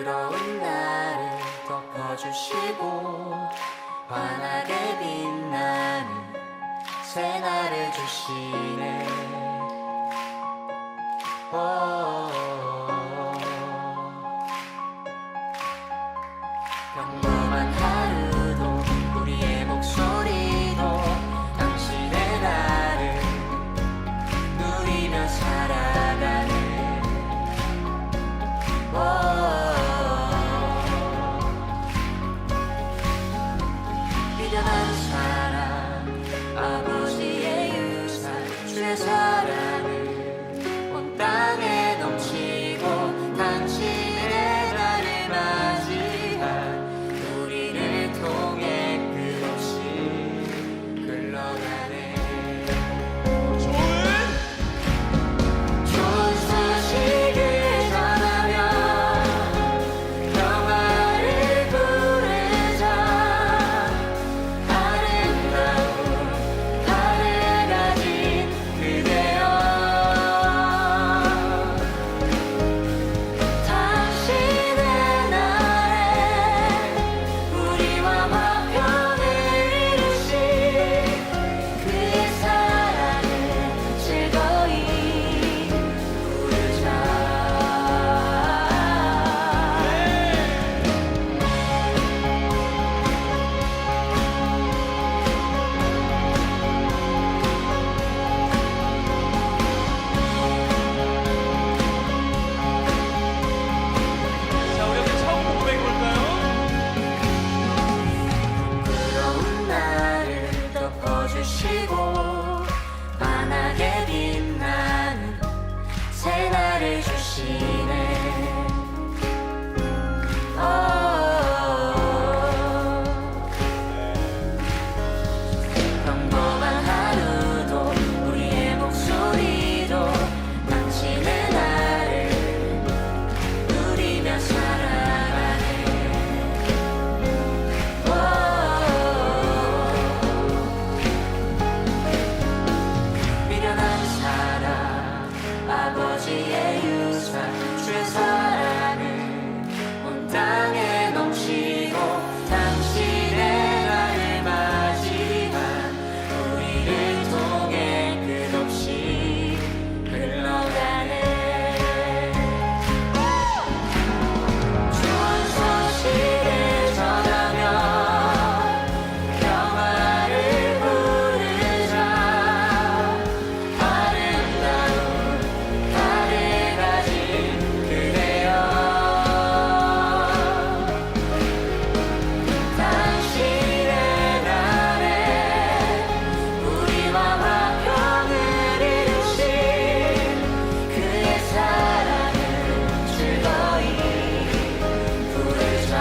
부끄러운 나를 덮어주시고 환하게 빛나는 새날을 주시네. 평범한 하루도 우리의 목소리도 당신의 나를 누리며 살아가네. 비련한 사랑 아버지의 유산 주의 사랑을 온 땅에 넘치고 당신의 나를 맞이한 우리를 통해 끝없이 흘러가네. 좋은 소식을 전하며 평화를 부르자. 아름다운 하늘 가진 그대여, 당신의 날에 우리와 화평을 이루신 그의 사랑을 즐거이 부르자. 자, 우리 함께 처음 고백해 볼까요? 부끄러운 나를 덮어주시고 환하게 빛나는 새날을 주시네. 평범한 하루도 우리의 목소리도 당신의 나를 누리며 살아가네. 미련한 사랑 아버지의 유산 주의 사랑을 온 땅에 넘치고 당신의 나를 맞이한 우리를 통해 끝없이 흘러가네. 좋은 소식을 전하며 평화를 부르자. 아름다운 하늘 가진 그대여, 당신의 날에 우리와 화평을 이루신 그의 사랑을 즐거이 부르자.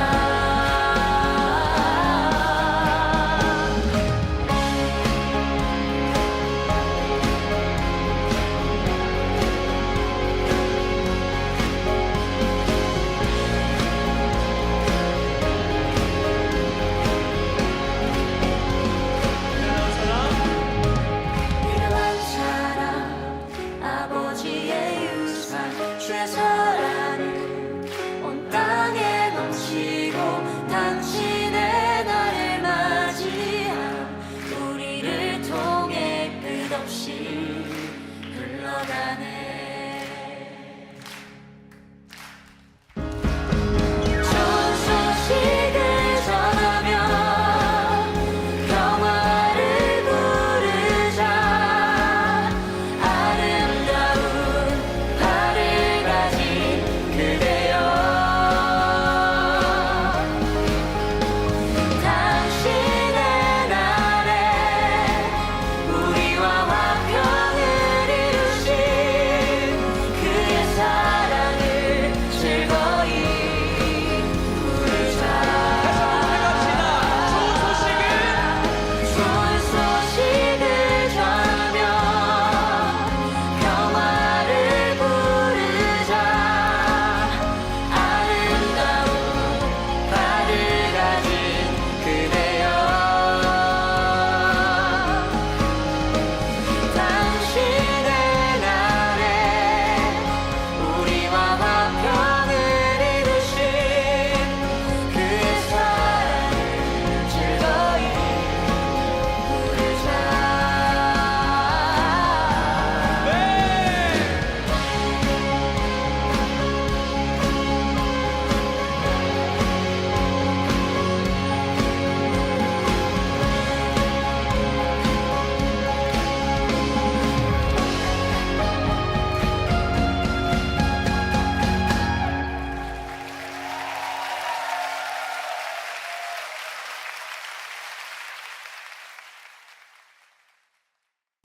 비련한 사랑 비련한 사랑 아버지의 유산 주의 사랑을 온 땅에 넘치고 당신의 나를 맞이한 우리를 통해 끝없이 흘러가네. 좋은 소식을 전하며 평화를 부르자. 아름다운 하늘 가진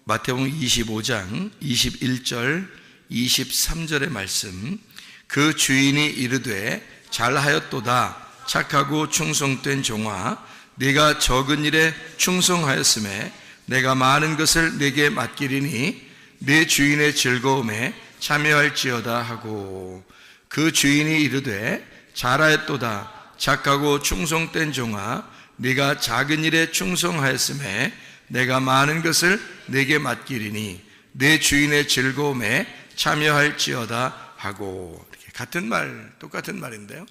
마태복음 25장 21절 23절의 말씀. 그 주인이 이르되 잘하였도다 착하고 충성된 종아, 네가 적은 일에 충성하였음에 내가 많은 것을 네게 맡기리니 네 주인의 즐거움에 참여할지어다 하고, 그 주인이 이르되 잘하였도다 착하고 충성된 종아, 네가 작은 일에 충성하였음에 내가 많은 것을 네게 맡기리니 네 주인의 즐거움에 참여할지어다 하고. 이렇게 같은 말, 똑같은 말인데요.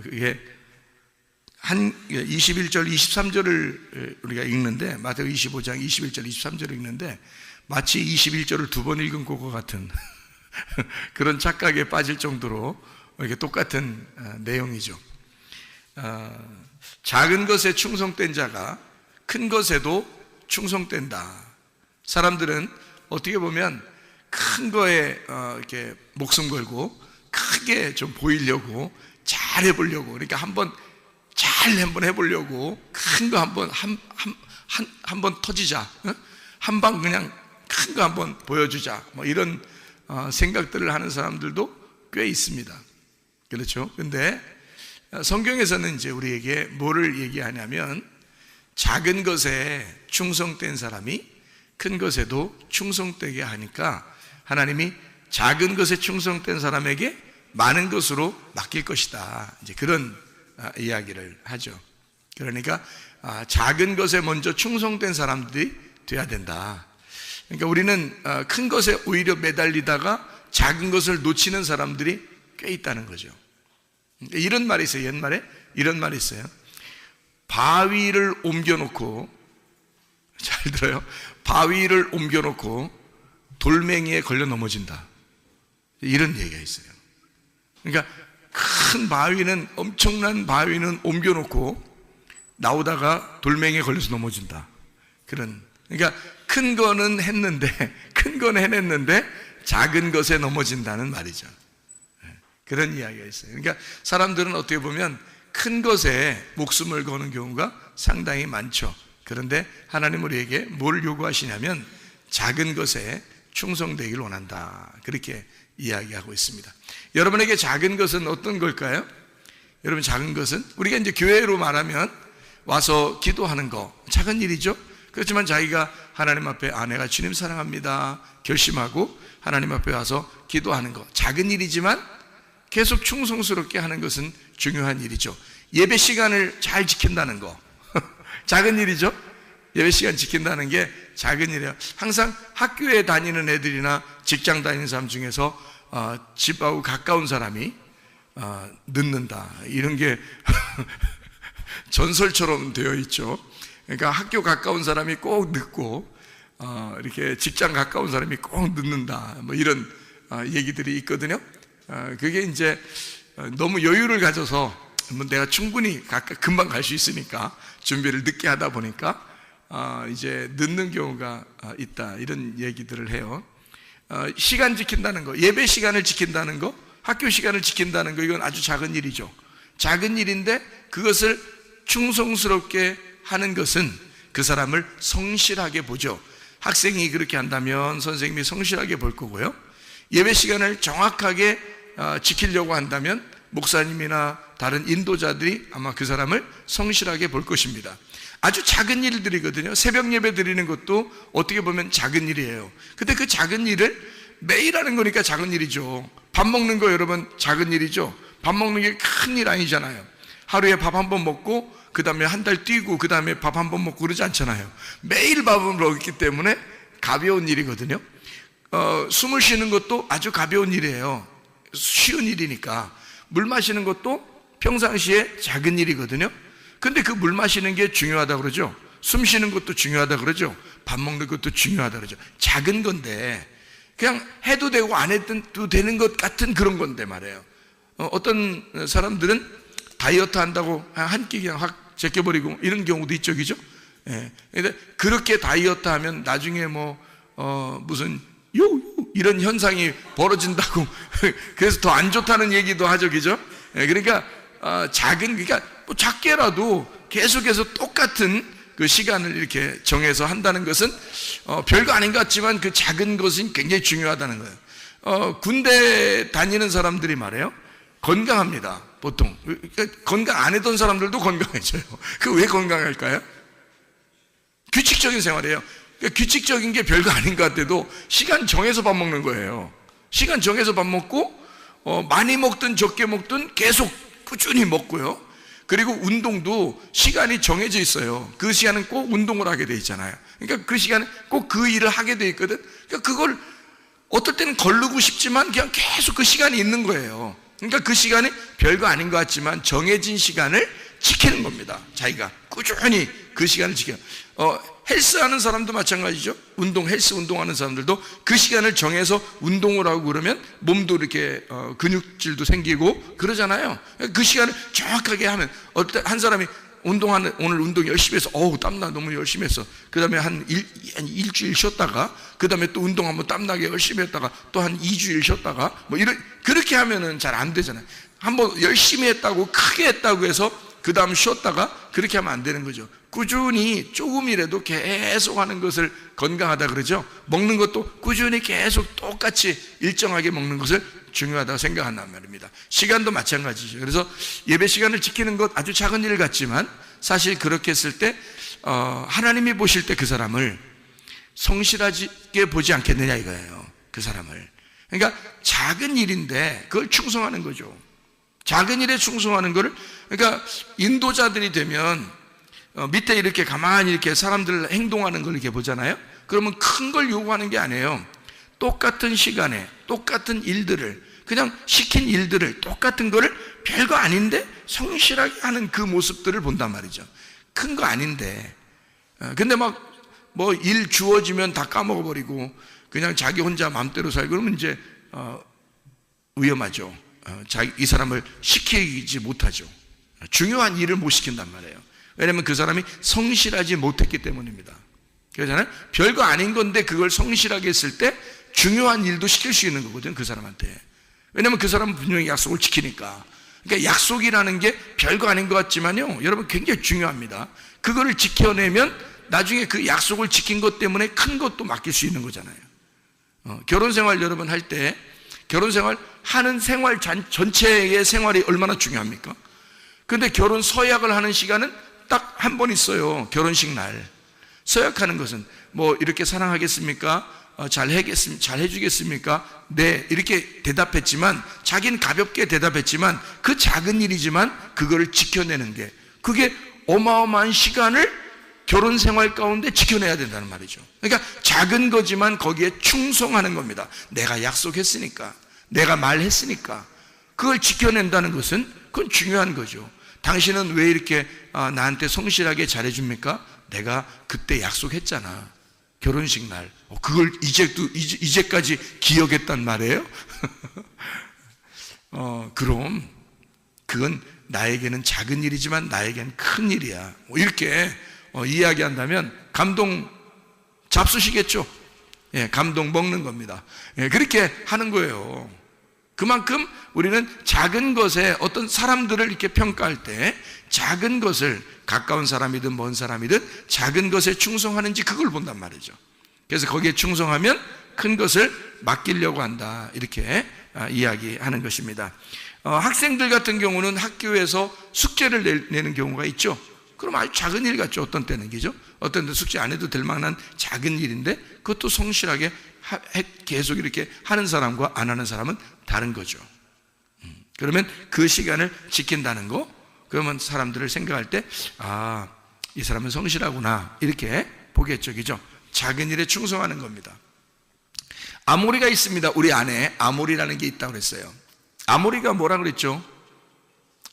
그게 한 21절, 23절을 우리가 읽는데, 마태복음 25장 21절, 23절을 읽는데 마치 21절을 두 번 읽은 것과 같은 그런 착각에 빠질 정도로 이렇게 똑같은 내용이죠. 작은 것에 충성된 자가 큰 것에도 충성된다. 사람들은 어떻게 보면 큰 거에 이렇게 목숨 걸고 크게 좀 보이려고 잘 해보려고, 그러니까 한번 해보려고 큰 거 한번 터지자, 한 방 그냥 큰 거 한번 보여주자, 뭐 이런 생각들을 하는 사람들도 꽤 있습니다. 그렇죠? 근데 성경에서는 이제 우리에게 뭐를 얘기하냐면, 작은 것에 충성된 사람이 큰 것에도 충성되게 하니까 하나님이 작은 것에 충성된 사람에게 많은 것으로 맡길 것이다, 이제 그런 이야기를 하죠. 그러니까 작은 것에 먼저 충성된 사람들이 돼야 된다. 그러니까 우리는 큰 것에 오히려 매달리다가 작은 것을 놓치는 사람들이 꽤 있다는 거죠. 이런 말이 있어요. 옛말에 이런 말이 있어요. 바위를 옮겨놓고, 잘 들어요, 바위를 옮겨놓고 돌멩이에 걸려 넘어진다, 이런 얘기가 있어요. 그러니까 큰 바위는, 엄청난 바위는 옮겨놓고 나오다가 돌멩이에 걸려서 넘어진다, 그런. 그러니까 큰 거는 해냈는데 작은 것에 넘어진다는 말이죠. 그런 이야기가 있어요. 그러니까 사람들은 어떻게 보면 큰 것에 목숨을 거는 경우가 상당히 많죠. 그런데 하나님 우리에게 뭘 요구하시냐면 작은 것에 충성되길 원한다, 그렇게 이야기하고 있습니다. 여러분에게 작은 것은 어떤 걸까요? 여러분, 작은 것은 우리가 이제 교회로 말하면 와서 기도하는 거 작은 일이죠. 그렇지만 자기가 하나님 앞에 내가 주님 사랑합니다 결심하고 하나님 앞에 와서 기도하는 거 작은 일이지만 계속 충성스럽게 하는 것은 중요한 일이죠. 예배 시간을 잘 지킨다는 거 작은 일이죠. 예배 시간 지킨다는 게 작은 일이에요. 항상 학교에 다니는 애들이나 직장 다니는 사람 중에서 집하고 가까운 사람이 늦는다, 이런 게 전설처럼 되어 있죠. 그러니까 학교 가까운 사람이 꼭 늦고 이렇게 직장 가까운 사람이 꼭 늦는다, 뭐 이런 얘기들이 있거든요. 그게 이제 너무 여유를 가져서 뭐 내가 충분히 금방 갈 수 있으니까 준비를 늦게 하다 보니까 이제 늦는 경우가 있다, 이런 얘기들을 해요. 시간 지킨다는 거, 예배 시간을 지킨다는 거, 학교 시간을 지킨다는 거, 이건 아주 작은 일이죠. 작은 일인데 그것을 충성스럽게 하는 것은 그 사람을 성실하게 보죠. 학생이 그렇게 한다면 선생님이 성실하게 볼 거고요. 예배 시간을 정확하게 지키려고 한다면 목사님이나 다른 인도자들이 아마 그 사람을 성실하게 볼 것입니다. 아주 작은 일들이거든요. 새벽 예배 드리는 것도 어떻게 보면 작은 일이에요. 근데 그 작은 일을 매일 하는 거니까 작은 일이죠. 밥 먹는 거 여러분 작은 일이죠. 밥 먹는 게 큰 일 아니잖아요. 하루에 밥 한 번 먹고 그 다음에 한 달 뛰고 그 다음에 밥 한 번 먹고 그러지 않잖아요. 매일 밥을 먹기 때문에 가벼운 일이거든요. 숨을 쉬는 것도 아주 가벼운 일이에요. 쉬운 일이니까. 물 마시는 것도 평상시에 작은 일이거든요. 근데 그 물 마시는 게 중요하다고 그러죠. 숨 쉬는 것도 중요하다고 그러죠. 밥 먹는 것도 중요하다고 그러죠. 작은 건데 그냥 해도 되고 안 해도 되는 것 같은 그런 건데 말이에요. 어떤 사람들은 다이어트 한다고 한 끼 그냥 확 제껴버리고 이런 경우도 있죠, 그죠? 예. 근데 그렇게 다이어트 하면 나중에 무슨 이런 현상이 벌어진다고 그래서 더 안 좋다는 얘기도 하죠, 그죠? 예. 그러니까 그러니까 뭐 작게라도 계속해서 똑같은 그 시간을 이렇게 정해서 한다는 것은 별거 아닌 것 같지만 그 작은 것은 굉장히 중요하다는 거예요. 군대 다니는 사람들이 말해요. 건강합니다. 보통 건강 안 했던 사람들도 건강해져요. 그 왜 건강할까요? 규칙적인 생활이에요. 규칙적인 게 별거 아닌 것 같아도 시간 정해서 밥 먹는 거예요. 시간 정해서 밥 먹고 많이 먹든 적게 먹든 계속 꾸준히 먹고요. 그리고 운동도 시간이 정해져 있어요. 그 시간은 꼭 운동을 하게 돼 있잖아요. 그러니까 그 시간에 꼭 그 일을 하게 돼 있거든. 그러니까 그걸 어떨 때는 거르고 싶지만 그냥 계속 그 시간이 있는 거예요. 그러니까 그 시간이 별거 아닌 것 같지만 정해진 시간을 지키는 겁니다. 자기가 꾸준히 그 시간을 지켜요. 헬스하는 사람도 마찬가지죠. 헬스 운동하는 사람들도 그 시간을 정해서 운동을 하고 그러면 몸도 이렇게 근육질도 생기고 그러잖아요. 그 시간을 정확하게 하면 한 사람이 오늘 운동 열심히 해서 땀나 너무 열심히 했어. 그 다음에 한 일주일 쉬었다가 그 다음에 또 운동 한번 땀나게 열심히 했다가 또 한 2주일 쉬었다가 그렇게 하면은 잘 안 되잖아요. 한번 열심히 했다고 크게 했다고 해서 그 다음 쉬었다가 그렇게 하면 안 되는 거죠. 꾸준히 조금이라도 계속 하는 것을 건강하다 그러죠. 먹는 것도 꾸준히 계속 똑같이 일정하게 먹는 것을 중요하다고 생각한단 말입니다. 시간도 마찬가지죠. 그래서 예배 시간을 지키는 것 아주 작은 일 같지만 사실 그렇게 했을 때 하나님이 보실 때 그 사람을 성실하게 보지 않겠느냐 이거예요. 그 사람을. 그러니까 작은 일인데 그걸 충성하는 거죠. 작은 일에 충성하는 거를, 그러니까 인도자들이 되면 밑에 이렇게 가만히 이렇게 사람들 행동하는 걸 이렇게 보잖아요. 그러면 큰 걸 요구하는 게 아니에요. 똑같은 시간에 똑같은 일들을, 그냥 시킨 일들을 똑같은 거를 별거 아닌데 성실하게 하는 그 모습들을 본단 말이죠. 큰 거 아닌데. 근데 뭐 일 주어지면 다 까먹어버리고 그냥 자기 혼자 마음대로 살고 그러면 이제 위험하죠. 이 사람을 시키지 못하죠. 중요한 일을 못 시킨단 말이에요. 왜냐하면 그 사람이 성실하지 못했기 때문입니다. 그렇잖아요. 별거 아닌 건데 그걸 성실하게 했을 때 중요한 일도 시킬 수 있는 거거든요. 그 사람한테. 왜냐하면 그 사람은 분명히 약속을 지키니까. 그러니까 약속이라는 게 별거 아닌 것 같지만요, 여러분 굉장히 중요합니다. 그거를 지켜내면 나중에 그 약속을 지킨 것 때문에 큰 것도 맡길 수 있는 거잖아요. 결혼생활 여러분 할 때 결혼생활 하는 생활 전체의 생활이 얼마나 중요합니까? 근데 결혼 서약을 하는 시간은 딱 한 번 있어요. 결혼식 날. 서약하는 것은 뭐 이렇게 사랑하겠습니까? 잘 해주겠습니까? 네, 이렇게 대답했지만 자기는 가볍게 대답했지만 그 작은 일이지만 그거를 지켜내는 게, 그게 어마어마한 시간을 결혼 생활 가운데 지켜내야 된다는 말이죠. 그러니까 작은 거지만 거기에 충성하는 겁니다. 내가 약속했으니까, 내가 말했으니까 그걸 지켜낸다는 것은 그건 중요한 거죠. 당신은 왜 이렇게 나한테 성실하게 잘해줍니까? 내가 그때 약속했잖아. 결혼식 날. 그걸 이제까지 기억했단 말이에요? 그럼 그건 나에게는 작은 일이지만 나에게는 큰 일이야. 이렇게 이야기한다면 감동 잡수시겠죠? 예, 감동 먹는 겁니다. 예, 그렇게 하는 거예요. 그만큼 우리는 작은 것에 어떤 사람들을 이렇게 평가할 때 작은 것을, 가까운 사람이든 먼 사람이든 작은 것에 충성하는지 그걸 본단 말이죠. 그래서 거기에 충성하면 큰 것을 맡기려고 한다, 이렇게 이야기하는 것입니다. 학생들 같은 경우는 학교에서 숙제를 내는 경우가 있죠. 그럼 아주 작은 일 같죠. 어떤 때는, 그죠? 어떤 때 숙제 안 해도 될 만한 작은 일인데 그것도 성실하게 계속 이렇게 하는 사람과 안 하는 사람은 다른 거죠. 그러면 그 시간을 지킨다는 거, 그러면 사람들을 생각할 때 이 사람은 성실하구나, 이렇게 보겠죠. 그죠? 작은 일에 충성하는 겁니다. 아모리가 있습니다. 우리 안에 아모리라는 게 있다고 그랬어요. 아모리가 뭐라 그랬죠?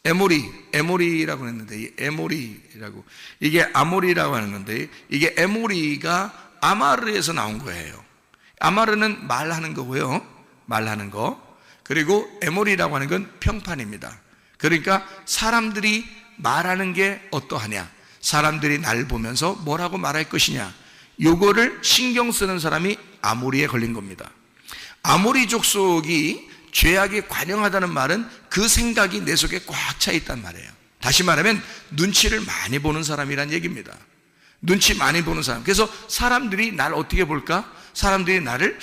에모리라고 했는데, 에모리라고, 이게 아모리라고 하는 건데, 이게 에모리가 아마르에서 나온 거예요. 아마르는 말하는 거고요. 말하는 거. 그리고 에모리라고 하는 건 평판입니다. 그러니까 사람들이 말하는 게 어떠하냐, 사람들이 날 보면서 뭐라고 말할 것이냐, 요거를 신경 쓰는 사람이 아모리에 걸린 겁니다. 아모리 족속이 죄악에 관영하다는 말은 그 생각이 내 속에 꽉 차 있단 말이에요. 다시 말하면 눈치를 많이 보는 사람이란 얘기입니다. 눈치 많이 보는 사람. 그래서 사람들이 날 어떻게 볼까? 사람들이 나를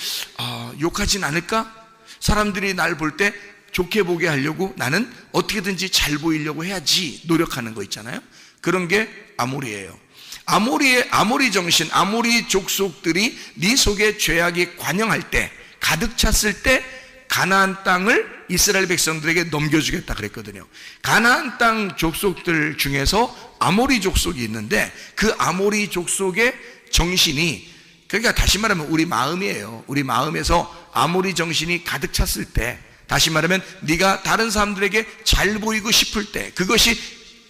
욕하진 않을까? 사람들이 날 볼 때 좋게 보게 하려고 나는 어떻게든지 잘 보이려고 해야지 노력하는 거 있잖아요. 그런 게 아모리예요. 아모리 정신, 아모리 족속들이 네 속에 죄악이 관영할 때, 가득 찼을 때 가나안 땅을 이스라엘 백성들에게 넘겨주겠다 그랬거든요. 가나안 땅 족속들 중에서 아모리 족속이 있는데 그 아모리 족속의 정신이, 그러니까 다시 말하면 우리 마음이에요. 우리 마음에서 아모리 정신이 가득 찼을 때, 다시 말하면 네가 다른 사람들에게 잘 보이고 싶을 때, 그것이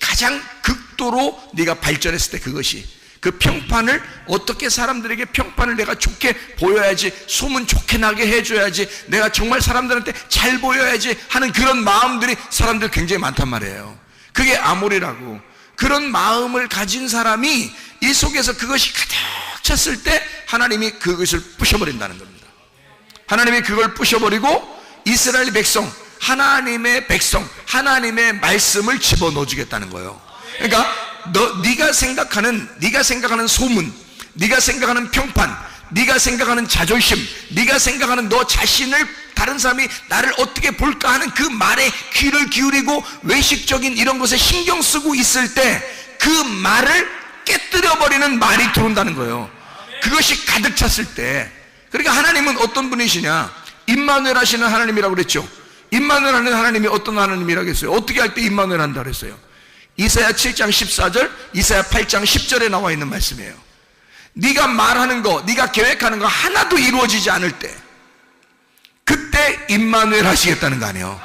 가장 극도로 네가 발전했을 때, 그것이 그 평판을 어떻게 사람들에게 평판을 내가 좋게 보여야지, 소문 좋게 나게 해줘야지, 내가 정말 사람들한테 잘 보여야지 하는 그런 마음들이 사람들 굉장히 많단 말이에요. 그게 아모리라고. 그런 마음을 가진 사람이 이 속에서 그것이 가득 찼을 때 하나님이 그것을 부셔버린다는 겁니다. 하나님이 그걸 부셔버리고 이스라엘 백성, 하나님의 백성, 하나님의 말씀을 집어넣어주겠다는 거예요. 그러니까 네가 생각하는 소문, 네가 생각하는 평판, 네가 생각하는 자존심, 네가 생각하는 너 자신을 다른 사람이 나를 어떻게 볼까 하는 그 말에 귀를 기울이고 외식적인 이런 것에 신경 쓰고 있을 때 그 말을 깨뜨려버리는 말이 들어온다는 거예요. 그것이 가득 찼을 때. 그러니까 하나님은 어떤 분이시냐? 임마누엘 하시는 하나님이라고 그랬죠. 임마누엘 하는 하나님이 어떤 하나님이라고 했어요? 어떻게 할 때 임마누엘 한다 그랬어요? 이사야 7장 14절, 이사야 8장 10절에 나와 있는 말씀이에요. 네가 말하는 거, 네가 계획하는 거 하나도 이루어지지 않을 때, 그때 임마누엘 하시겠다는 거 아니에요.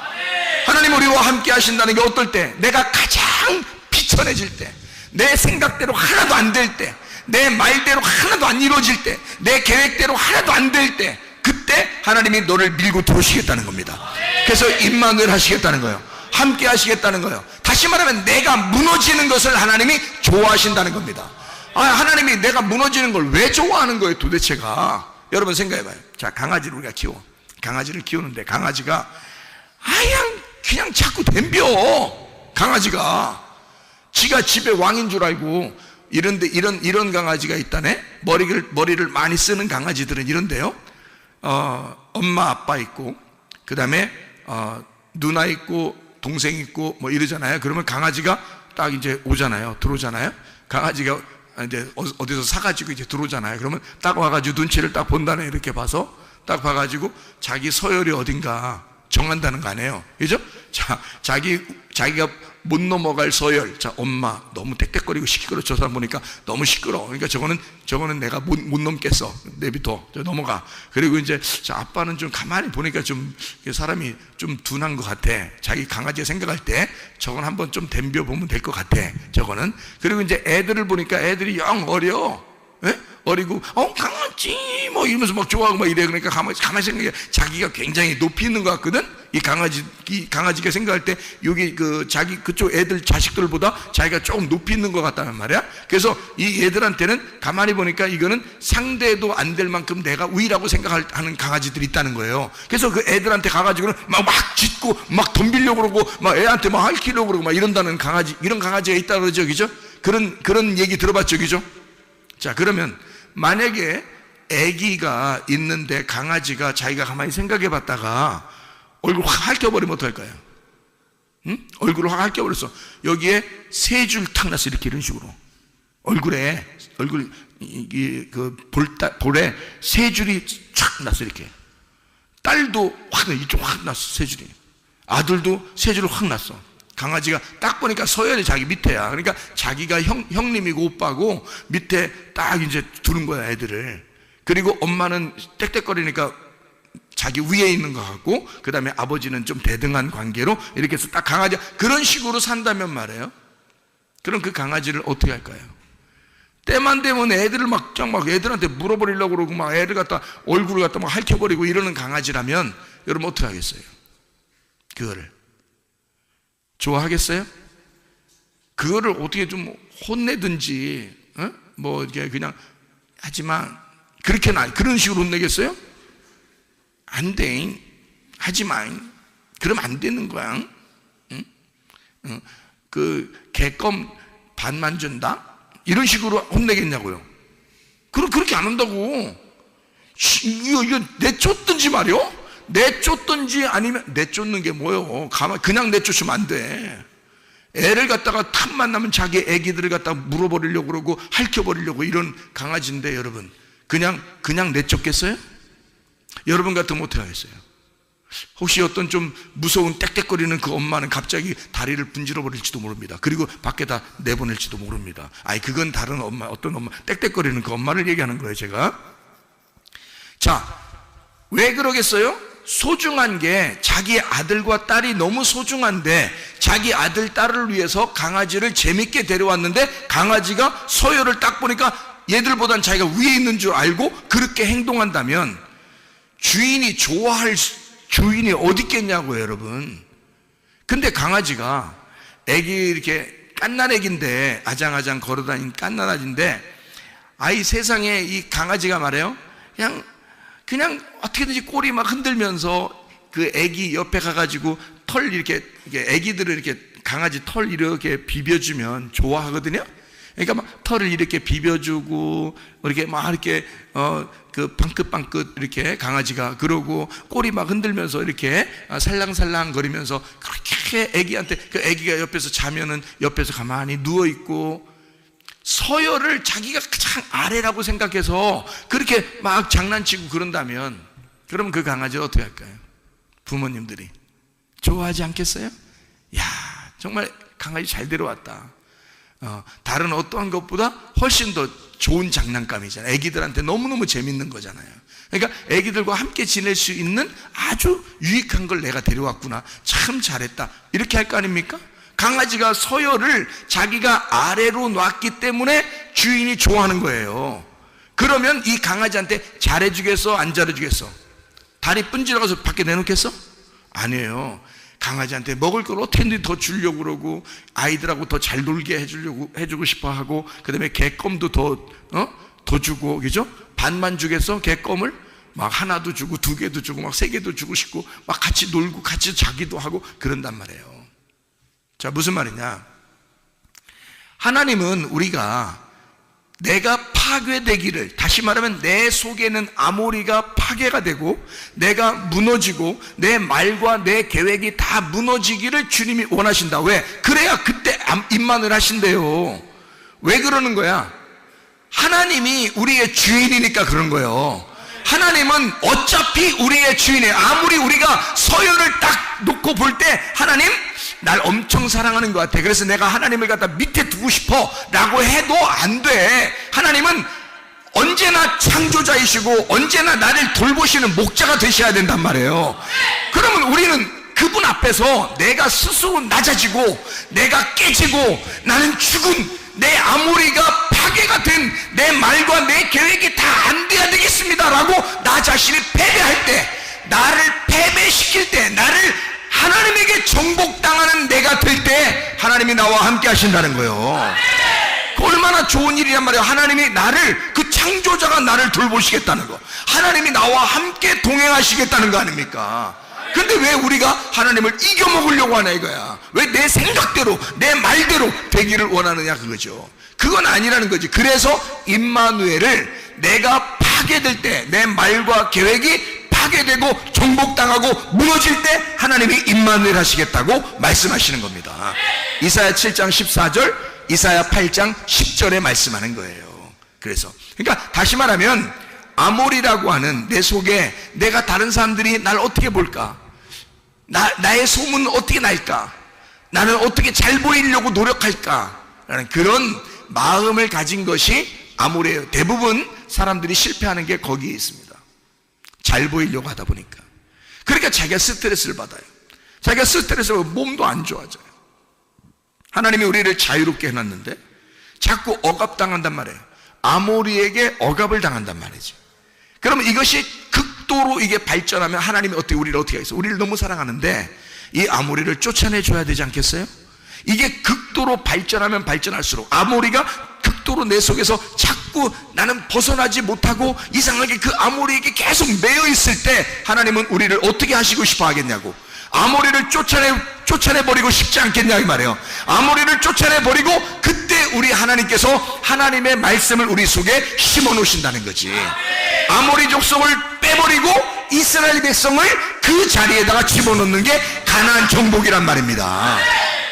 하나님 우리와 함께 하신다는 게 어떨 때? 내가 가장 비천해질 때, 내 생각대로 하나도 안 될 때, 내 말대로 하나도 안 이루어질 때, 내 계획대로 하나도 안 될 때, 그때 하나님이 너를 밀고 들어오시겠다는 겁니다. 그래서 임마누엘 하시겠다는 거예요. 함께 하시겠다는 거예요. 다시 말하면 내가 무너지는 것을 하나님이 좋아하신다는 겁니다. 하나님이 내가 무너지는 걸 왜 좋아하는 거예요 도대체가? 여러분 생각해봐요. 자, 강아지를 우리가 키워. 강아지를 키우는데 강아지가 그냥 자꾸 덤벼. 강아지가 지가 집에 왕인 줄 알고 이런데 이런 강아지가 있다네. 머리를 많이 쓰는 강아지들은 이런데요. 엄마 아빠 있고 그 다음에 누나 있고 동생 있고 뭐 이러잖아요. 그러면 강아지가 딱 이제 오잖아요. 들어오잖아요. 강아지가 이제 어디서 사가지고 이제 들어오잖아요. 그러면 딱 와가지고 눈치를 딱 본다네. 이렇게 봐서 딱 봐가지고 자기 서열이 어딘가 정한다는 거 아니에요. 그죠? 자, 자기가 못 넘어갈 서열. 자, 엄마 너무 땡땡거리고 시끄러. 저 사람 보니까 너무 시끄러. 그러니까 저거는 내가 못 넘겠어. 내비둬. 저 넘어가. 그리고 이제 자, 아빠는 좀 가만히 보니까 좀 사람이 좀 둔한 것 같아. 자기 강아지가 생각할 때 저건 한번 좀 덤벼 보면 될 것 같아. 저거는. 그리고 이제 애들을 보니까 애들이 영 어려. 예? 어리고 강아지 뭐 이러면서 막 좋아하고 막 이래. 그러니까 가만히 생각해. 자기가 굉장히 높이 있는 것 같거든. 이 강아지가 생각할 때 여기 그쪽 애들 자식들보다 자기가 조금 높이 있는 것 같다는 말이야. 그래서 이 애들한테는 가만히 보니까 이거는 상대도 안 될 만큼 내가 우위라고 생각하는 강아지들이 있다는 거예요. 그래서 그 애들한테 가가지고는 막 짖고 막 덤비려고 그러고 막 애한테 막 핥히려고 그러고 막 이런다는 이런 강아지가 있다 그러죠. 그죠? 그런 얘기 들어봤죠. 그죠? 자, 그러면 만약에 아기가 있는데 강아지가 자기가 가만히 생각해 봤다가 얼굴 확 핥혀버리면 어떡할까요? 응? 얼굴을 확 핥혀버렸어. 여기에 세 줄 탁 났어. 이렇게 이런 식으로. 얼굴에 볼에 세 줄이 촥 났어. 이렇게. 딸도 이쪽 확 났어. 세 줄이. 아들도 세 줄을 확 났어. 강아지가 딱 보니까 서열이 자기 밑에야. 그러니까 자기가 형님이고 오빠고 밑에 딱 이제 두는 거야, 애들을. 그리고 엄마는 떽떽거리니까 자기 위에 있는 것 같고, 그 다음에 아버지는 좀 대등한 관계로 이렇게 해서 딱 강아지 그런 식으로 산다면 말이에요. 그럼 그 강아지를 어떻게 할까요? 때만 되면 애들을 막 애들한테 물어버리려고 그러고 막 애를 갖다 얼굴을 갖다 막 핥혀버리고 이러는 강아지라면 여러분 어떻게 하겠어요? 그거를 좋아하겠어요? 그거를 어떻게 좀 혼내든지, 뭐 이게 그냥 하지만 그런 식으로 혼내겠어요? 안 돼. 하지마. 그러면 안 되는 거야. 그 개껌 반만 준다? 이런 식으로 혼내겠냐고요. 그렇게 안 한다고. 이거 내쫓든지 말이요. 내쫓든지 아니면, 내쫓는 게 뭐요? 그냥 내쫓으면 안 돼. 애를 갖다가 틈만 나면 자기 애기들을 갖다가 물어버리려고 그러고 핥혀버리려고 이런 강아지인데, 여러분 그냥 내쫓겠어요? 여러분 같으면 어떻게 하겠어요? 혹시 어떤 좀 무서운 떽떽거리는 그 엄마는 갑자기 다리를 분질러 버릴지도 모릅니다. 그리고 밖에다 내보낼지도 모릅니다. 그건 다른 엄마, 어떤 엄마, 떽떽거리는 그 엄마를 얘기하는 거예요, 제가. 자, 왜 그러겠어요? 소중한 게, 자기 아들과 딸이 너무 소중한데 자기 아들, 딸을 위해서 강아지를 재밌게 데려왔는데 강아지가 서열을 딱 보니까 얘들보단 자기가 위에 있는 줄 알고 그렇게 행동한다면 주인이 좋아할 주인이 어디 있겠냐고요, 여러분. 근데 강아지가 애기, 이렇게 깐난 애기인데, 아장아장 걸어다니는 깐난 아기인데, 세상에 이 강아지가 말해요, 그냥 어떻게든지 꼬리 막 흔들면서 그 애기 옆에 가가지고 털 이렇게 애기들을 이렇게 강아지 털 이렇게 비벼주면 좋아하거든요. 그러니까 막 털을 이렇게 비벼주고 이렇게 막 이렇게 그 방긋방긋 이렇게 강아지가 그러고 꼬리 막 흔들면서 이렇게 살랑살랑 거리면서 그렇게 애기한테, 그 애기가 옆에서 자면은 옆에서 가만히 누워 있고 서열을 자기가 가장 아래라고 생각해서 그렇게 막 장난치고 그런다면, 그러면 그 강아지를 어떻게 할까요? 부모님들이 좋아하지 않겠어요? 야, 정말 강아지 잘 데려왔다. 다른 어떠한 것보다 훨씬 더 좋은 장난감이잖아요. 애기들한테 너무너무 재밌는 거잖아요. 그러니까 애기들과 함께 지낼 수 있는 아주 유익한 걸 내가 데려왔구나, 참 잘했다, 이렇게 할 거 아닙니까? 강아지가 서열을 자기가 아래로 놨기 때문에 주인이 좋아하는 거예요. 그러면 이 강아지한테 잘해주겠어, 안 잘해주겠어? 다리 분질러가서 밖에 내놓겠어? 아니에요. 강아지한테 먹을 걸 어떻게든 더 주려고 그러고, 아이들하고 더 잘 놀게 해주고 싶어 하고, 그 다음에 개껌도 더 주고, 그죠? 반만 주겠어? 개껌을? 막 하나도 주고, 2개도 주고, 막 3개도 주고 싶고, 막 같이 놀고, 같이 자기도 하고, 그런단 말이에요. 자, 무슨 말이냐? 하나님은 우리가 내가 파괴되기를, 다시 말하면 내 속에는 아모리가 파괴가 되고 내가 무너지고 내 말과 내 계획이 다 무너지기를 주님이 원하신다. 왜? 그래야 그때 임만을 하신대요. 왜 그러는 거야? 하나님이 우리의 주인이니까 그런 거예요. 하나님은 어차피 우리의 주인이에요. 아무리 우리가 서열을 딱 놓고 볼 때 하나님 날 엄청 사랑하는 것 같아, 그래서 내가 하나님을 갖다 밑에 두고 싶어 라고 해도 안 돼. 하나님은 언제나 창조자이시고 언제나 나를 돌보시는 목자가 되셔야 된단 말이에요. 그러면 우리는 그분 앞에서 내가 스스로 낮아지고 내가 깨지고 나는 죽은 내 아모리가 파괴가 된 내 말과 내 계획이 다 안 돼야 되겠습니다 라고 나 자신이 패배할 때, 나를 패배시킬 때, 나를 하나님에게 정복당하는 내가 될 때 하나님이 나와 함께 하신다는 거예요. 그 얼마나 좋은 일이란 말이에요. 하나님이 나를, 그 창조자가 나를 돌보시겠다는 거, 하나님이 나와 함께 동행하시겠다는 거 아닙니까? 근데 왜 우리가 하나님을 이겨먹으려고 하나 이거야. 왜 내 생각대로 내 말대로 되기를 원하느냐, 그거죠. 그건 아니라는 거지. 그래서 임마누엘을 내가 파괴될 때, 내 말과 계획이 파괴되고 정복당하고 무너질 때 하나님이 임마누엘 하시겠다고 말씀하시는 겁니다. 이사야 7장 14절, 이사야 8장 10절에 말씀하는 거예요. 그래서 그러니까 다시 말하면 아모리라고 하는 내 속에 내가 다른 사람들이 날 어떻게 볼까, 나의 소문은 어떻게 날까, 나는 어떻게 잘 보이려고 노력할까 라는 그런 마음을 가진 것이 아모리예요. 대부분 사람들이 실패하는 게 거기에 있습니다. 잘 보이려고 하다 보니까. 그러니까 자기가 스트레스를 받아요. 자기가 스트레스를 받으면 몸도 안 좋아져요. 하나님이 우리를 자유롭게 해놨는데 자꾸 억압당한단 말이에요. 아모리에게 억압을 당한단 말이죠. 그러면 이것이 극도로 이게 발전하면 하나님이 우리를 어떻게 하겠어요? 우리를 너무 사랑하는데 이 아모리를 쫓아내줘야 되지 않겠어요? 이게 극도로 발전하면 발전할수록, 아모리가 극도로 내 속에서 자꾸 나는 벗어나지 못하고 이상하게 그 아모리에게 계속 매여 있을 때 하나님은 우리를 어떻게 하시고 싶어 하겠냐고. 아모리를 쫓아내버리고 싶지 않겠냐 이 말이에요. 아모리를 쫓아내버리고 그때 우리 하나님께서 하나님의 말씀을 우리 속에 심어놓으신다는 거지. 아모리 족속을 빼버리고 이스라엘 백성을 그 자리에다가 집어넣는 게 가나안 정복이란 말입니다.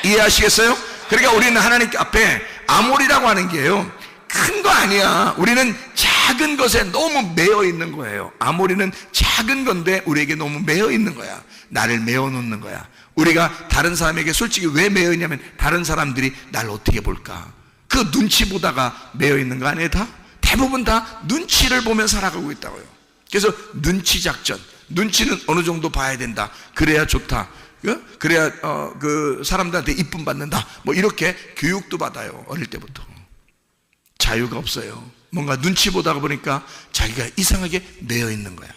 이해하시겠어요? 그러니까 우리는 하나님 앞에 아모리라고 하는 게요, 큰 거 아니야. 우리는 작은 것에 너무 매여 있는 거예요. 아모리는 작은 건데 우리에게 너무 매여 있는 거야. 나를 매어 놓는 거야. 우리가 다른 사람에게 솔직히 왜 매여 있냐면 다른 사람들이 날 어떻게 볼까, 그 눈치 보다가 매여 있는 거 아니에요? 대부분 다 눈치를 보며 살아가고 있다고요. 그래서 눈치 작전, 눈치는 어느 정도 봐야 된다, 그래야 좋다, 그래야 그 사람들한테 이쁨 받는다, 뭐 이렇게 교육도 받아요. 어릴 때부터. 자유가 없어요. 뭔가 눈치 보다가 보니까 자기가 이상하게 매여 있는 거야.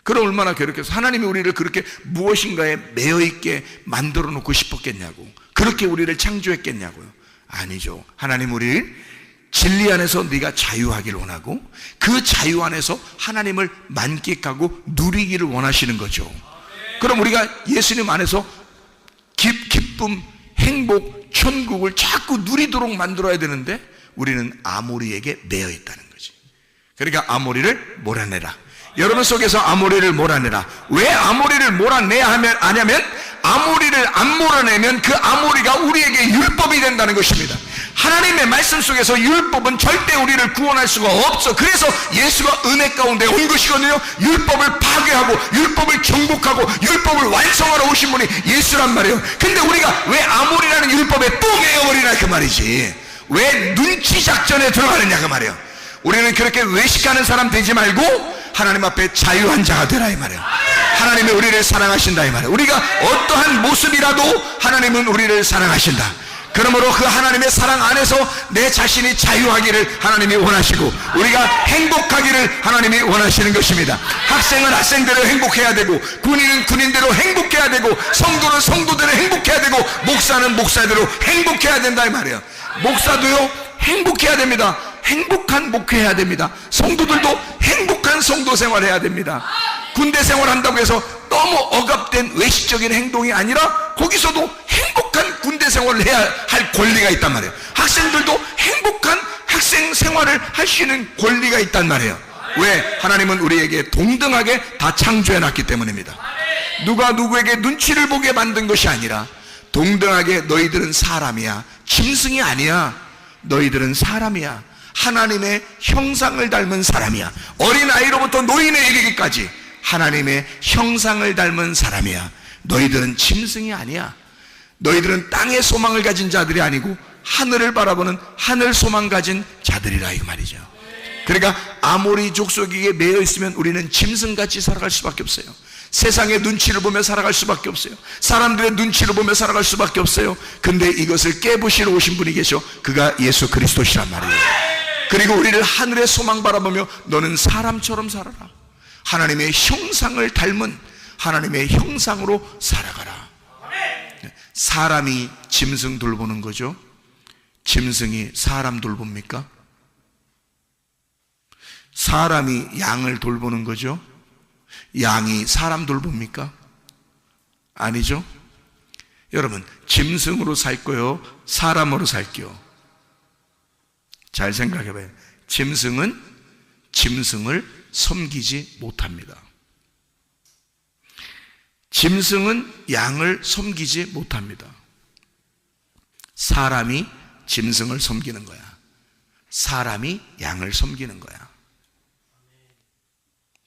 그럼 얼마나 괴롭겠어. 하나님이 우리를 그렇게 무엇인가에 매여 있게 만들어 놓고 싶었겠냐고, 그렇게 우리를 창조했겠냐고요. 아니죠. 하나님 우리를 진리 안에서 네가 자유하기를 원하고 그 자유 안에서 하나님을 만끽하고 누리기를 원하시는 거죠. 그럼 우리가 예수님 안에서 기쁨, 행복, 천국을 자꾸 누리도록 만들어야 되는데 우리는 아모리에게 매여 있다는 거지. 그러니까 아모리를 몰아내라. 여러분 속에서 아모리를 몰아내라. 왜 아모리를 몰아내야 하냐면 아모리를 안 몰아내면 그 아모리가 우리에게 율법이 된다는 것입니다. 하나님의 말씀 속에서 율법은 절대 우리를 구원할 수가 없어. 그래서 예수가 은혜 가운데 온 것이거든요. 율법을 파괴하고 율법을 정복하고 율법을 완성하러 오신 분이 예수란 말이에요. 근데 우리가 왜 아모리라는 율법에 또 매여버리나 그 말이지. 왜 눈치 작전에 들어가느냐 그 말이에요. 우리는 그렇게 외식하는 사람 되지 말고 하나님 앞에 자유한 자가 되라 이 말이에요. 하나님이 우리를 사랑하신다 이 말이에요. 우리가 어떠한 모습이라도 하나님은 우리를 사랑하신다. 그러므로 그 하나님의 사랑 안에서 내 자신이 자유하기를 하나님이 원하시고 우리가 행복하기를 하나님이 원하시는 것입니다. 학생은 학생대로 행복해야 되고 군인은 군인대로 행복해야 되고 성도는 성도대로 행복해야 되고 목사는 목사대로 행복해야 된다 이 말이에요. 목사도요 행복해야 됩니다. 행복한 목회해야 됩니다. 성도들도 행복한 성도 생활해야 됩니다. 군대 생활한다고 해서 너무 억압된 외식적인 행동이 아니라 거기서도 행복한 군대 생활을 해야 할 권리가 있단 말이에요. 학생들도 행복한 학생 생활을 할 수 있는 권리가 있단 말이에요. 왜? 하나님은 우리에게 동등하게 다 창조해놨기 때문입니다. 누가 누구에게 눈치를 보게 만든 것이 아니라 동등하게 너희들은 사람이야, 짐승이 아니야. 너희들은 사람이야. 하나님의 형상을 닮은 사람이야. 어린아이로부터 노인에 이르기까지 하나님의 형상을 닮은 사람이야. 너희들은 짐승이 아니야. 너희들은 땅의 소망을 가진 자들이 아니고 하늘을 바라보는 하늘 소망 가진 자들이라 이 말이죠. 그러니까 아모리 족속에게 매여 있으면 우리는 짐승같이 살아갈 수밖에 없어요. 세상의 눈치를 보며 살아갈 수밖에 없어요. 사람들의 눈치를 보며 살아갈 수밖에 없어요. 근데 이것을 깨부시러 오신 분이 계셔. 그가 예수 그리스도시란 말이에요. 그리고 우리를 하늘의 소망 바라보며 너는 사람처럼 살아라. 하나님의 형상을 닮은 하나님의 형상으로 살아가라. 사람이 짐승 돌보는 거죠. 짐승이 사람 돌봅니까? 사람이 양을 돌보는 거죠. 양이 사람 돌봅니까? 아니죠. 여러분, 짐승으로 살 거요, 사람으로 살게요? 잘 생각해봐요. 짐승은 짐승을 섬기지 못합니다. 짐승은 양을 섬기지 못합니다. 사람이 짐승을 섬기는 거야. 사람이 양을 섬기는 거야.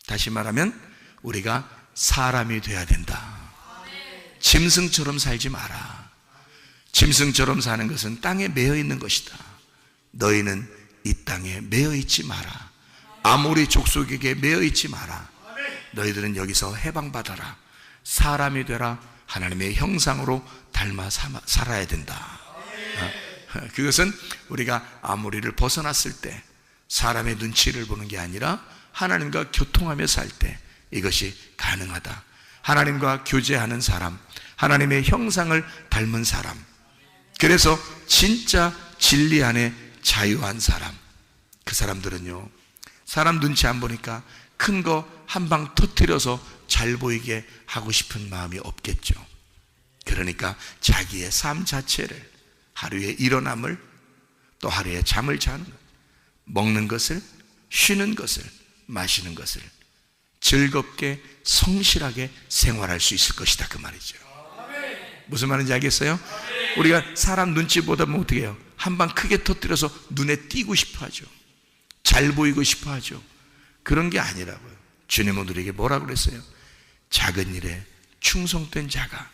다시 말하면 우리가 사람이 돼야 된다. 짐승처럼 살지 마라. 짐승처럼 사는 것은 땅에 매여 있는 것이다. 너희는 이 땅에 매여 있지 마라. 아모리 족속에게 매여 있지 마라. 너희들은 여기서 해방받아라. 사람이 되라. 하나님의 형상으로 닮아 살아야 된다. 그것은 우리가 아모리를 벗어났을 때 사람의 눈치를 보는 게 아니라 하나님과 교통하며 살 때 이것이 가능하다. 하나님과 교제하는 사람, 하나님의 형상을 닮은 사람, 그래서 진짜 진리 안에 자유한 사람, 그 사람들은요 사람 눈치 안 보니까 큰 거 한 방 터뜨려서 잘 보이게 하고 싶은 마음이 없겠죠. 그러니까 자기의 삶 자체를, 하루의 일어남을, 또 하루에 잠을 자는 것, 먹는 것을, 쉬는 것을, 마시는 것을 즐겁게 성실하게 생활할 수 있을 것이다, 그 말이죠. 무슨 말인지 알겠어요? 우리가 사람 눈치 보다 보면 어떻게 해요? 한 방 크게 터뜨려서 눈에 띄고 싶어 하죠. 잘 보이고 싶어 하죠. 그런 게 아니라고요. 주님은 우리에게 뭐라고 그랬어요? 작은 일에 충성된 자가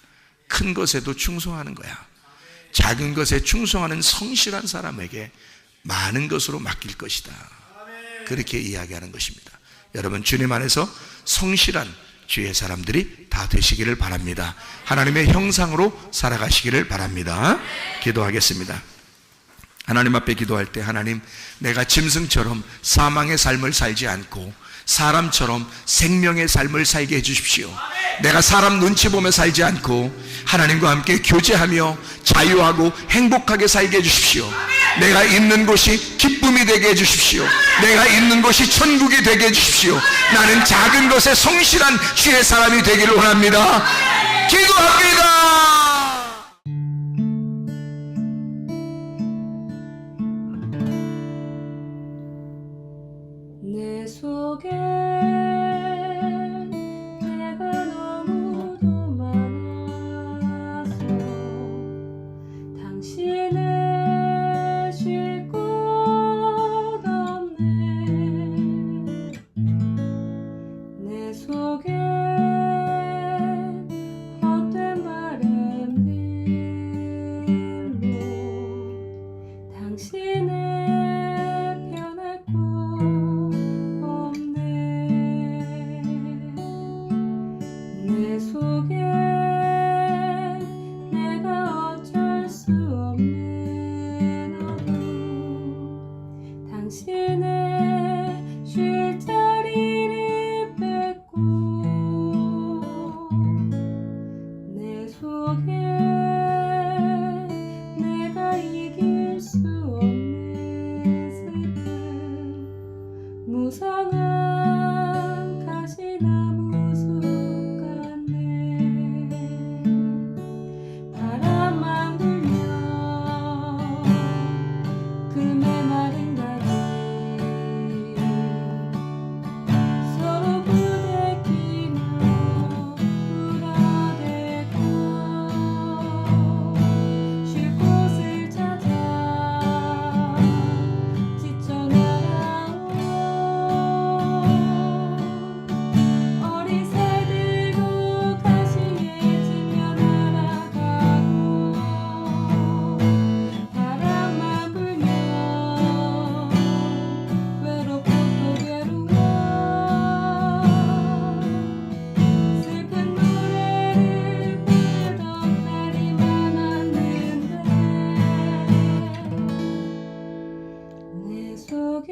큰 것에도 충성하는 거야. 작은 것에 충성하는 성실한 사람에게 많은 것으로 맡길 것이다. 그렇게 이야기하는 것입니다. 여러분, 주님 안에서 성실한 주의 사람들이 다 되시기를 바랍니다. 하나님의 형상으로 살아가시기를 바랍니다. 기도하겠습니다. 하나님 앞에 기도할 때, 하나님, 내가 짐승처럼 사망의 삶을 살지 않고 사람처럼 생명의 삶을 살게 해주십시오. 내가 사람 눈치 보며 살지 않고 하나님과 함께 교제하며 자유하고 행복하게 살게 해주십시오. 내가 있는 곳이 기쁨이 되게 해주십시오. 내가 있는 곳이 천국이 되게 해주십시오. 나는 작은 것에 성실한 주의 사람이 되기를 원합니다. 기도합니다. 내 속에 내가 너무도 많아서 당신을 쉴 곳 없네. 내 속에 헛된 바램들로 당신을 변할 곳 없네. 내 속에 내가 어쩔 수 없는 어둠, 당신의 쉴 자리를 뺏고 내 속에 내가 이길 수 없는 슬픔, 무성한 가시나무 숲 같네. 바람만 불면 그 메마른 가지 서로 부대끼며 울어대고 쉴 곳을 찾아 지쳐 날아온 어린 새 들고 가시에 지며 날아가고, 바람만 불면 외롭고 또 괴로워 슬픈 노래를 부르던 날이 많았는데 내 속에